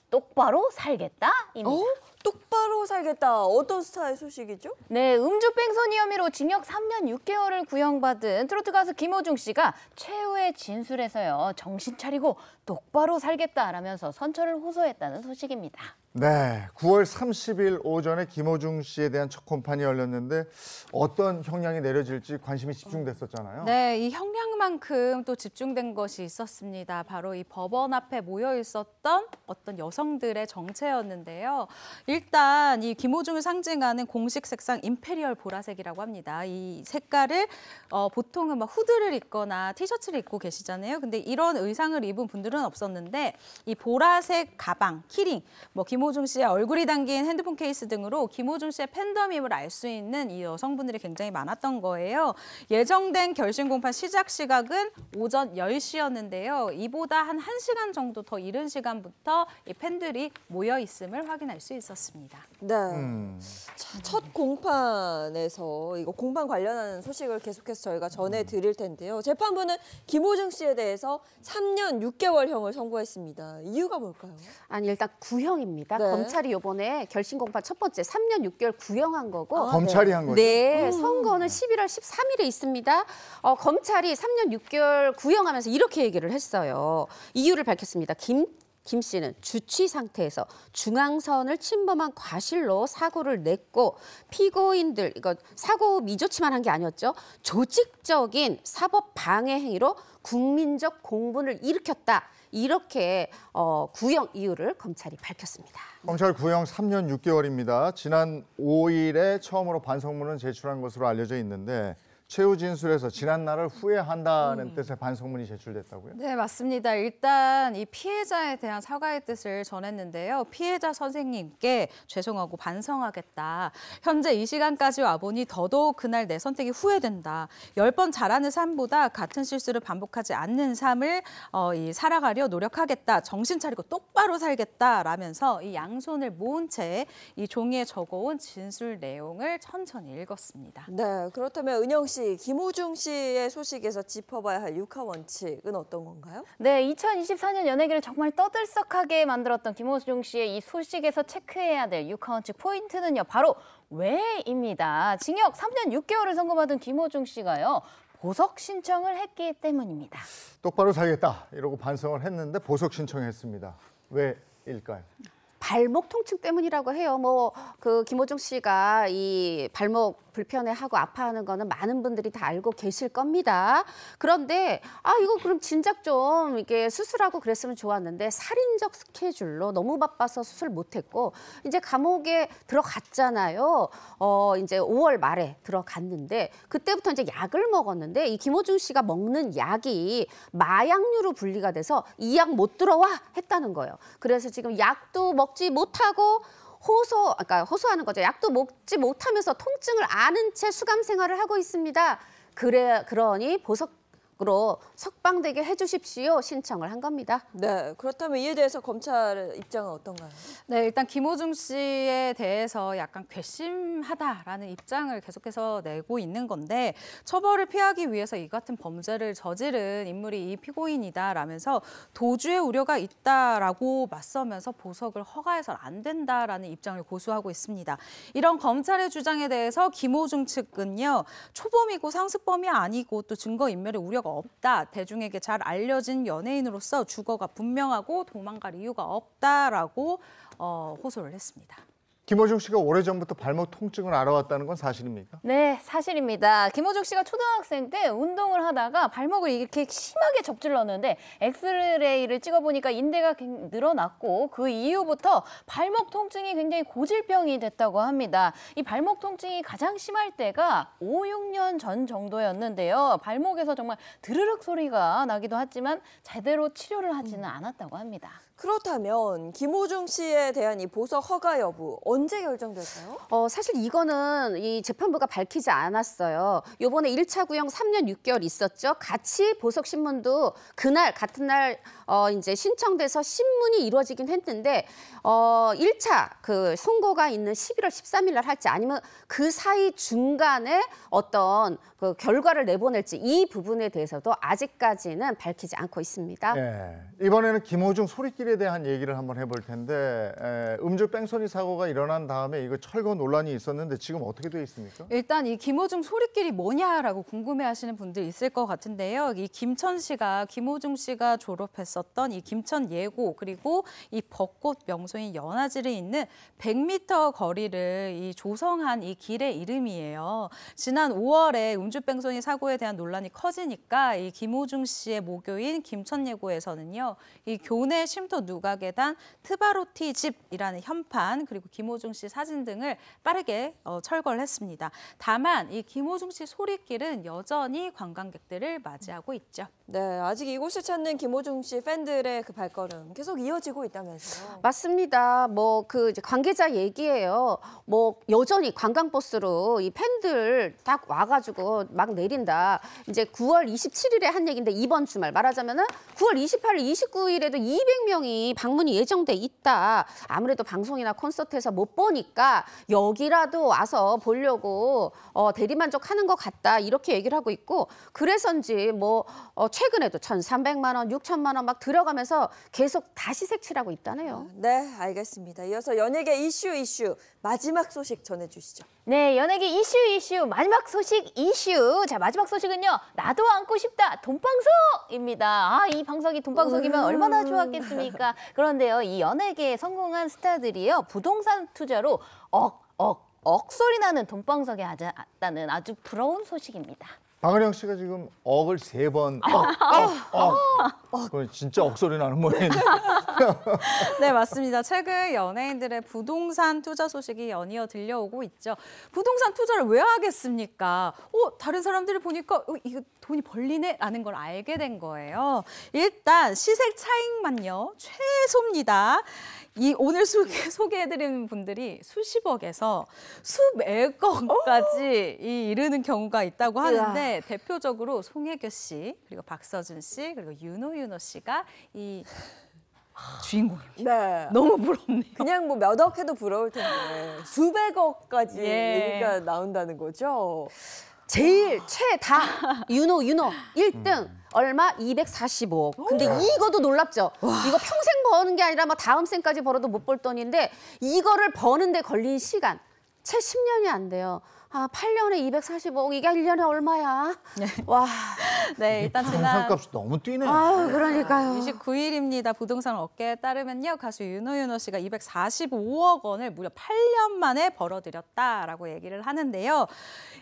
똑바로 살겠다입니다. 똑바로 살겠다. 어떤 스타의 소식이죠? 네, 음주 뺑소니 혐의로 징역 3년 6개월을 구형받은 트로트 가수 김호중 씨가 최후의 진술에서요. 정신 차리고 똑바로 살겠다라면서 선처를 호소했다는 소식입니다. 네, 9월 30일 오전에 김호중 씨에 대한 첫 공판이 열렸는데 어떤 형량이 내려질지 관심이 집중됐었잖아요. 네, 이 형량만큼 또 집중된 것이 있었습니다. 바로 이 법원 앞에 모여 있었던 어떤 여성들의 정체였는데요. 일단 이 김호중을 상징하는 공식 색상 임페리얼 보라색이라고 합니다. 이 색깔을 보통은 막 후드를 입거나 티셔츠를 입고 계시잖아요. 근데 이런 의상을 입은 분들은 없었는데 이 보라색 가방, 키링, 뭐 김호중 씨의 얼굴이 담긴 핸드폰 케이스 등으로 김호중 씨의 팬덤임을 알 수 있는 이 여성분들이 굉장히 많았던 거예요. 예정된 결심 공판 시작 시각은 오전 10시였는데요. 이보다 한 1시간 정도 더 이른 시간부터 이 팬들이 모여 있음을 확인할 수 있었습니다. 네. 자, 첫 공판에서 이거 공판 관련한 소식을 계속해서 저희가 전해드릴 텐데요. 재판부는 김호중 씨에 대해서 3년 6개월형을 선고했습니다. 이유가 뭘까요? 아니 일단 구형입니다. 네. 검찰이 이번에 결심 공판 첫 번째 3년 6개월 구형한 거고. 검찰이 한 거죠? 네, 선거는 11월 13일에 있습니다. 검찰이 3년 6개월 구형하면서 이렇게 얘기를 했어요. 이유를 밝혔습니다. 김 씨는 주취 상태에서 중앙선을 침범한 과실로 사고를 냈고 피고인들, 이거 사고 미조치만 한 게 아니었죠. 조직적인 사법 방해 행위로 국민적 공분을 일으켰다. 이렇게 구형 이유를 검찰이 밝혔습니다. 검찰 구형 3년 6개월입니다. 지난 5일에 처음으로 반성문을 제출한 것으로 알려져 있는데 최후 진술에서 지난 날을 후회한다는 뜻의 반성문이 제출됐다고요? 네, 맞습니다. 일단 이 피해자에 대한 사과의 뜻을 전했는데요. 피해자 선생님께 죄송하고 반성하겠다. 현재 이 시간까지 와보니 더더욱 그날 내 선택이 후회된다. 10번 잘하는 삶보다 같은 실수를 반복하지 않는 삶을 살아가려 노력하겠다. 정신 차리고 똑바로 살겠다라면서 이 양손을 모은 채 이 종이에 적어온 진술 내용을 천천히 읽었습니다. 네, 그렇다면 은영 씨, 김호중 씨의 소식에서 짚어봐야 할 육하 원칙은 어떤 건가요? 네, 2024년 연예계를 정말 떠들썩하게 만들었던 김호중 씨의 이 소식에서 체크해야 될 육하 원칙 포인트는요. 바로 왜입니다. 징역 3년 6개월을 선고받은 김호중 씨가요. 보석 신청을 했기 때문입니다. 똑바로 살겠다 이러고 반성을 했는데 보석 신청했습니다. 왜일까요? 발목 통증 때문이라고 해요. 그 김호중 씨가 이 발목 불편해하고 아파하는 거는 많은 분들이 다 알고 계실 겁니다. 그런데 이거 그럼 진작 좀 이게 수술하고 그랬으면 좋았는데 살인적 스케줄로 너무 바빠서 수술 못했고 이제 감옥에 들어갔잖아요. 이제 5월 말에 들어갔는데 그때부터 이제 약을 먹었는데 이 김호중 씨가 먹는 약이 마약류로 분리가 돼서 이 약 못 들어와 했다는 거예요. 그래서 지금 약도 먹지 못하고 호소하는 거죠. 약도 먹지 못하면서 통증을 아는 채 수감 생활을 하고 있습니다. 그러니 보석으로 석방되게 해주십시오 신청을 한 겁니다. 네, 그렇다면 이에 대해서 검찰 입장은 어떤가요? 네, 일단 김호중 씨에 대해서 약간 괘씸하다라는 입장을 계속해서 내고 있는 건데 처벌을 피하기 위해서 이 같은 범죄를 저지른 인물이 이 피고인이다라면서 도주의 우려가 있다라고 맞서면서 보석을 허가해서는 안 된다라는 입장을 고수하고 있습니다. 이런 검찰의 주장에 대해서 김호중 측은요. 초범이고 상습범이 아니고 또 증거인멸의 우려가 없다. 대중에게 잘 알려진 연예인으로서 주거가 분명하고 도망갈 이유가 없다라고 호소를 했습니다. 김호중 씨가 오래전부터 발목 통증을 앓아왔다는 건 사실입니까? 네, 사실입니다. 김호중 씨가 초등학생 때 운동을 하다가 발목을 이렇게 심하게 접질렀는데 엑스레이를 찍어보니까 인대가 늘어났고 그 이후부터 발목 통증이 굉장히 고질병이 됐다고 합니다. 이 발목 통증이 가장 심할 때가 5, 6년 전 정도였는데요. 발목에서 정말 드르륵 소리가 나기도 했지만 제대로 치료를 하지는 않았다고 합니다. 그렇다면 김호중 씨에 대한 이 보석 허가 여부 언제 결정될까요? 사실 이거는 이 재판부가 밝히지 않았어요. 요번에 1차 구형 3년 6개월 있었죠. 같이 보석 신문도 같은 날 이제 신청돼서 신문이 이루어지긴 했는데 1차 그 선고가 있는 11월 13일 날 할지 아니면 그 사이 중간에 어떤 그 결과를 내보낼지 이 부분에 대해서도 아직까지는 밝히지 않고 있습니다. 네, 이번에는 김호중 소리끼리 소식에 대한 얘기를 한번 해볼 텐데 음주 뺑소니 사고가 일어난 다음에 이거 철거 논란이 있었는데 지금 어떻게 되어 있습니까? 일단 이 김호중 소리끼리 뭐냐라고 궁금해하시는 분들 있을 것 같은데요. 이 김천시가 김호중 씨가 졸업했었던 이 김천예고 그리고 이 벚꽃 명소인 연화지를 잇는 100m 거리를 이 조성한 이 길의 이름이에요. 지난 5월에 음주뺑소니 사고에 대한 논란이 커지니까 이 김호중 씨의 모교인 김천예고에서는요. 이 교내 쉼터 누각계단 트바로티 집이라는 현판 그리고 김호중 씨 사진 등을 빠르게 철거를 했습니다. 다만 이 김호중 씨 소리길은 여전히 관광객들을 맞이하고 있죠. 네, 아직 이곳을 찾는 김호중 씨 팬들의 그 발걸음 계속 이어지고 있다면서요. 맞습니다. 뭐 그 관계자 얘기예요. 뭐 여전히 관광버스로 이 팬들 딱 와가지고 막 내린다. 이제 9월 27일에 한 얘기인데 이번 주말 말하자면은 9월 28일, 29일에도 200명이 방문이 예정돼 있다. 아무래도 방송이나 콘서트에서 못 보니까 여기라도 와서 보려고 대리만족하는 것 같다. 이렇게 얘기를 하고 있고 그래서인지 뭐 최근에도 1,300만 원, 6천만 원 막 들어가면서 계속 다시 색칠하고 있다네요. 네, 알겠습니다. 이어서 연예계 이슈 마지막 소식 전해주시죠. 네, 연예계 이슈 마지막 소식 이슈. 자, 마지막 소식은요. 나도 안고 싶다 돈방석입니다. 아, 이 방석이 돈방석이면 얼마나 좋았겠습니까? 그런데요, 이 연예계에 성공한 스타들이요. 부동산 투자로 억소리 나는 돈방석에 앉았다는 아주 부러운 소식입니다. 박은영 씨가 지금 억을 3번 그건 진짜 억소리 나는 모양인데. 네, 맞습니다. 최근 연예인들의 부동산 투자 소식이 연이어 들려오고 있죠. 부동산 투자를 왜 하겠습니까? 다른 사람들이 보니까 이거 돈이 벌리네? 라는 걸 알게 된 거예요. 일단 시세 차익만요. 최소입니다. 이 오늘 소개해드리는 분들이 수십억에서 수백억까지 이르는 경우가 있다고 하는데 대표적으로 송혜교 씨, 그리고 박서준 씨, 그리고 윤호 씨가 이 주인공입니다. 네. 너무 부럽네요. 그냥 뭐 몇 억 해도 부러울 텐데 수백억까지 예. 얘기가 나온다는 거죠. 제일 최다 윤호 1등 얼마 245억. 근데 이거도 놀랍죠. 이거 평생 버는 게 아니라 막 다음 생까지 벌어도 못 벌 돈인데 이거를 버는데 걸린 시간 채 10년이 안 돼요. 8년에 245억 이게 1년에 얼마야? 와. 네, 일단 부동산 지난 값이 너무 뛰네. 그러니까요. 29일입니다. 부동산 업계에 따르면요. 가수 윤호 씨가 245억 원을 무려 8년 만에 벌어들였다라고 얘기를 하는데요.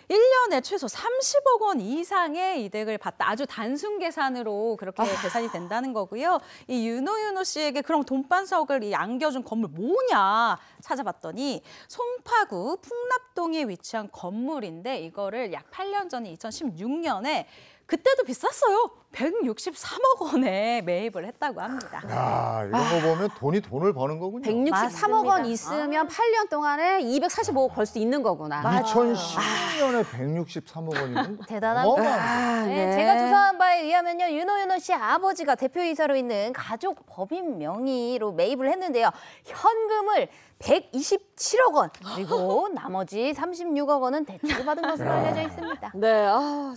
1년에 최소 30억 원 이상의 이득을 봤다. 아주 단순 계산으로 그렇게 계산이 된다는 거고요. 이 윤호 씨에게 그럼 돈방석을 안겨준 건물 뭐냐 찾아봤더니 송파구 풍납동에 위치한 건물인데 이거를 약 8년 전에 2016년에 그때도 비쌌어요. 163억 원에 매입을 했다고 합니다. 야, 이런 거 보면 돈을 버는 거군요. 163억 원 맞습니다. 있으면 8년 동안에 245억 벌 수 있는 거구나. 2012년에 163억 원이면 대단합니다. 네, 제가 조사한 바에 의하면요. 윤호 씨 아버지가 대표이사로 있는 가족 법인 명의로 매입을 했는데요. 현금을 127억 원, 그리고 나머지 36억 원은 대출 받은 것으로 알려져 있습니다. 네,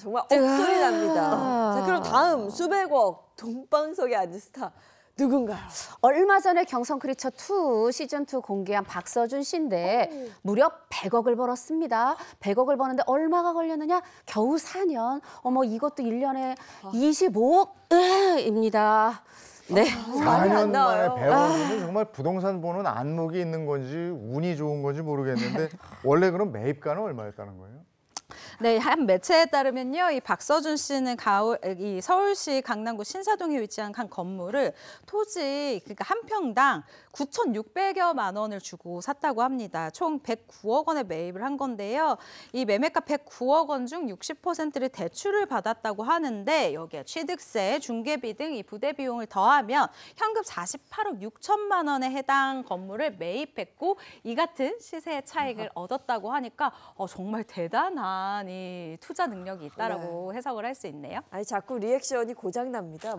정말 억소리 납니다. 자, 그럼 다음 수백억 돈방석에 앉은 스타 누군가요? 얼마 전에 경성 크리처 2 시즌 2 공개한 박서준 씨인데 무려 100억을 벌었습니다. 100억을 버는데 얼마가 걸렸느냐? 겨우 4년. 이것도 1년에 25억입니다. 네. 4년 만에 나와요. 100억이면 정말 부동산 보는 안목이 있는 건지 운이 좋은 건지 모르겠는데 원래 그럼 매입가는 얼마였다는 거예요? 네, 한 매체에 따르면요, 이 박서준 씨는 이 서울시 강남구 신사동에 위치한 한 건물을 토지, 그러니까 한 평당 9,600여만 원을 주고 샀다고 합니다. 총 109억 원에 매입을 한 건데요. 이 매매가 109억 원 중 60%를 대출을 받았다고 하는데 여기에 취득세, 중개비 등 이 부대 비용을 더하면 현금 48억 6천만 원에 해당 건물을 매입했고 이 같은 시세의 차익을 얻었다고 하니까 정말 대단한 이 투자 능력이 있다라고 해석을 할 수 있네요. 아니 자꾸 리액션이 고장 납니다.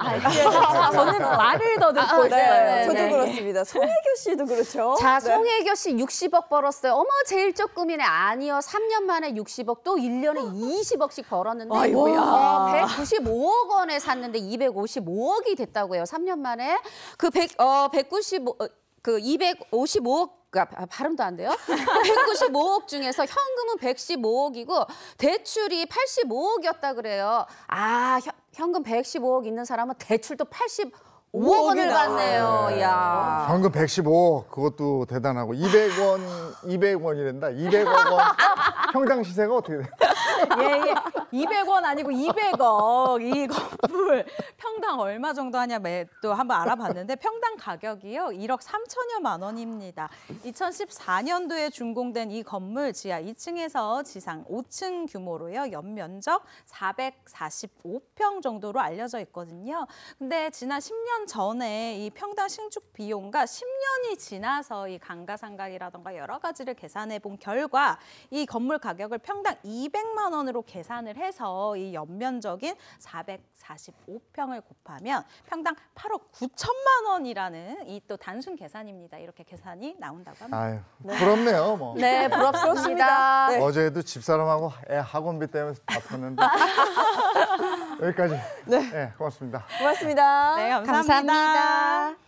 저는 말을 더 듣고 있어요. 저도 네. 그렇습니다. 송혜교 씨도 그렇죠. 자, 네. 송혜교 씨 60억 벌었어요. 어머, 제일 조금이네. 아니요. 3년 만에 60억 또 1년에 20억씩 벌었는데 아이고야. 195억 원에 샀는데 255억이 됐다고요. 3년 만에 그 255억 발음도 안 돼요? 195억 중에서 현금은 115억이고 대출이 85억이었다 그래요. 아, 현금 115억 있는 사람은 대출도 85억 원을 받네요. 이야. 현금 115억 그것도 대단하고 200원이란다. 200억 원 평당 시세가 어떻게 돼요? 예. 200원 아니고 200억. 이 건물 평당 얼마 정도 하냐 또 한번 알아봤는데 평당 가격이요. 1억 3천여만 원입니다. 2014년도에 준공된 이 건물 지하 2층에서 지상 5층 규모로요. 연면적 445평 정도로 알려져 있거든요. 근데 지난 10년 전에 이 평당 신축 비용과 10년이 지나서 이 감가상각이라던가 여러 가지를 계산해 본 결과 이 건물 가격을 평당 200만 원으로 계산을 해서 이 연면적인 445평을 곱하면 평당 8억 9천만 원이라는 이 또 단순 계산입니다. 이렇게 계산이 나온다고 합니다. 아유, 부럽네요. 뭐. 네, 부럽습니다. 네. 어제도 집사람하고 애 학원비 때문에 바빴는데 여기까지. 네, 고맙습니다. 고맙습니다. 네, 감사합니다. 감사합니다.